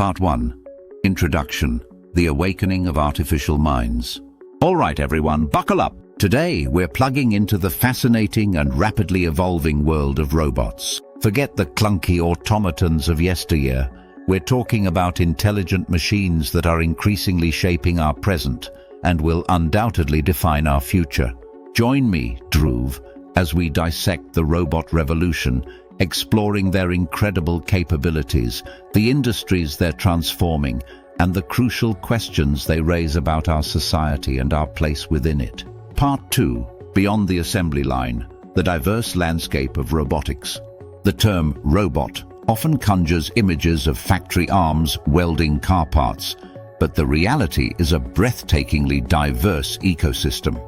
Part 1. Introduction: The Awakening of Artificial Minds. All right, everyone, buckle up. Today, we're plugging into the fascinating and rapidly evolving world of robots. Forget the clunky automatons of yesteryear. We're talking about intelligent machines that are increasingly shaping our present and will undoubtedly define our future. Join me, Dhruv, as we dissect the robot revolution, exploring their incredible capabilities, the industries they're transforming, and the crucial questions they raise about our society and our place within it. Part 2. Beyond the assembly line: the diverse landscape of robotics. The term robot often conjures images of factory arms welding car parts, but the reality is a breathtakingly diverse ecosystem.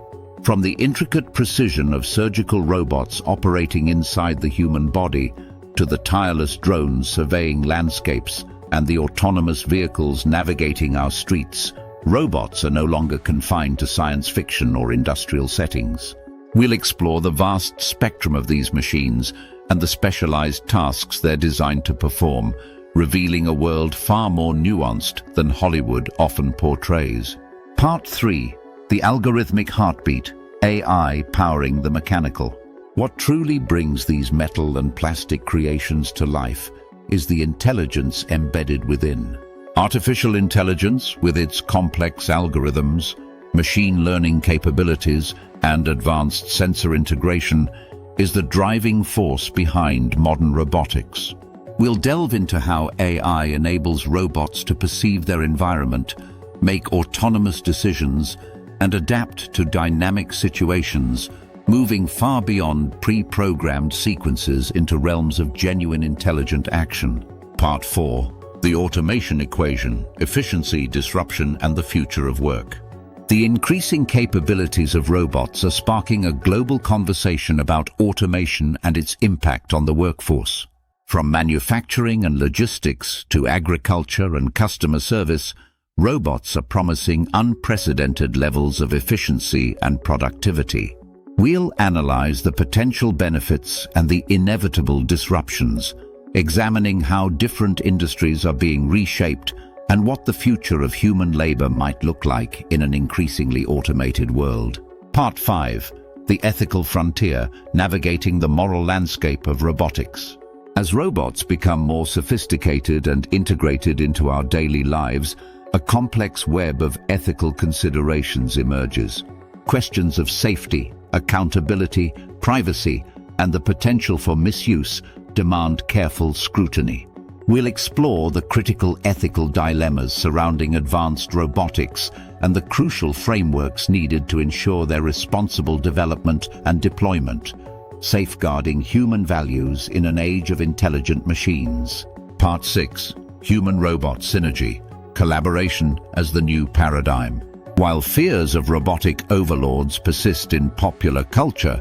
From the intricate precision of surgical robots operating inside the human body, to the tireless drones surveying landscapes and the autonomous vehicles navigating our streets, robots are no longer confined to science fiction or industrial settings. We'll explore the vast spectrum of these machines and the specialized tasks they're designed to perform, revealing a world far more nuanced than Hollywood often portrays. Part 3. The algorithmic heartbeat: AI powering the mechanical. What truly brings these metal and plastic creations to life is the intelligence embedded within. Artificial intelligence, with its complex algorithms, machine learning capabilities, and advanced sensor integration, is the driving force behind modern robotics. We'll delve into how AI enables robots to perceive their environment, make autonomous decisions, and adapt to dynamic situations, moving far beyond pre-programmed sequences into realms of genuine intelligent action. Part 4. The automation equation: efficiency, disruption, and the future of work. The increasing capabilities of robots are sparking a global conversation about automation and its impact on the workforce. From manufacturing and logistics to agriculture and customer service, robots are promising unprecedented levels of efficiency and productivity. We'll analyze the potential benefits and the inevitable disruptions, examining how different industries are being reshaped and what the future of human labor might look like in an increasingly automated world. Part 5. The ethical frontier: navigating the moral landscape of robotics. As robots become more sophisticated and integrated into our daily lives, a complex web of ethical considerations emerges. Questions of safety, accountability, privacy, and the potential for misuse demand careful scrutiny. We'll explore the critical ethical dilemmas surrounding advanced robotics and the crucial frameworks needed to ensure their responsible development and deployment, safeguarding human values in an age of intelligent machines. Part 6. Human-robot synergy: collaboration as the new paradigm. While fears of robotic overlords persist in popular culture,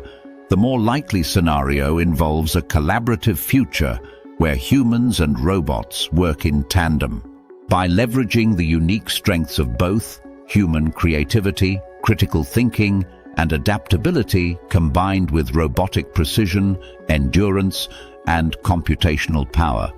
the more likely scenario involves a collaborative future where humans and robots work in tandem. By leveraging the unique strengths of both, human creativity, critical thinking, and adaptability, combined with robotic precision, endurance, and computational power,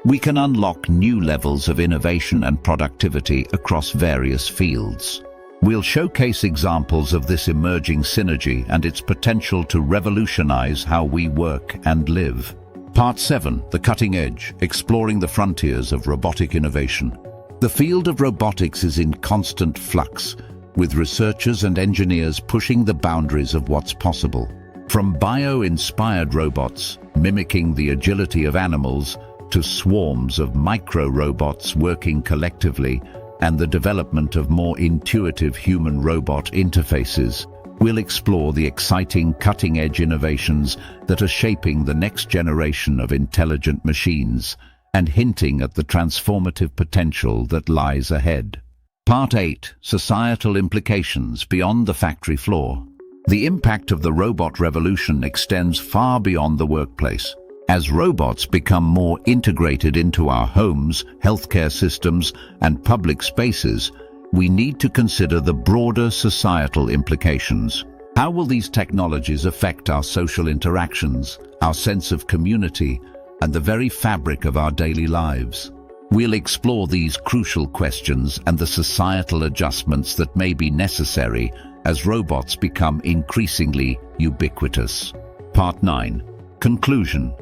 we can unlock new levels of innovation and productivity across various fields. We'll showcase examples of this emerging synergy and its potential to revolutionize how we work and live. Part 7. The cutting edge: exploring the frontiers of robotic innovation. The field of robotics is in constant flux, with researchers and engineers pushing the boundaries of what's possible. From bio-inspired robots mimicking the agility of animals, to swarms of micro-robots working collectively, and the development of more intuitive human-robot interfaces, we'll explore the exciting cutting-edge innovations that are shaping the next generation of intelligent machines and hinting at the transformative potential that lies ahead. Part 8. Societal implications beyond the factory floor. The impact of the robot revolution extends far beyond the workplace. As robots become more integrated into our homes, healthcare systems, and public spaces, we need to consider the broader societal implications. How will these technologies affect our social interactions, our sense of community, and the very fabric of our daily lives? We'll explore these crucial questions and the societal adjustments that may be necessary as robots become increasingly ubiquitous. Part 9. Conclusion.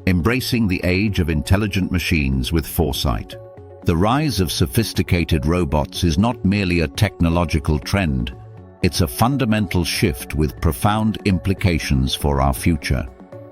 Embracing the age of intelligent machines with foresight. The rise of sophisticated robots is not merely a technological trend. It's a fundamental shift with profound implications for our future.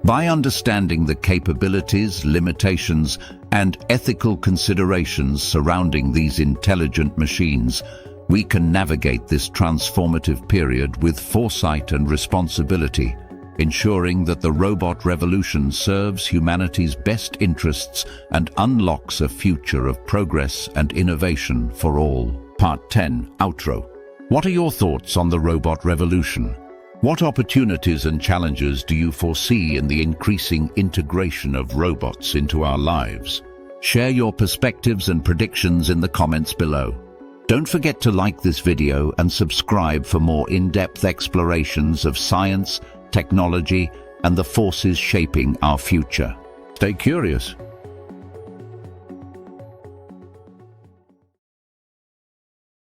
By understanding the capabilities, limitations, and ethical considerations surrounding these intelligent machines, we can navigate this transformative period with foresight and responsibility, ensuring that the robot revolution serves humanity's best interests and unlocks a future of progress and innovation for all. Part 10. Outro. What are your thoughts on the robot revolution? What opportunities and challenges do you foresee in the increasing integration of robots into our lives? Share your perspectives and predictions in the comments below. Don't forget to like this video and subscribe for more in-depth explorations of science, technology, and the forces shaping our future. Stay curious.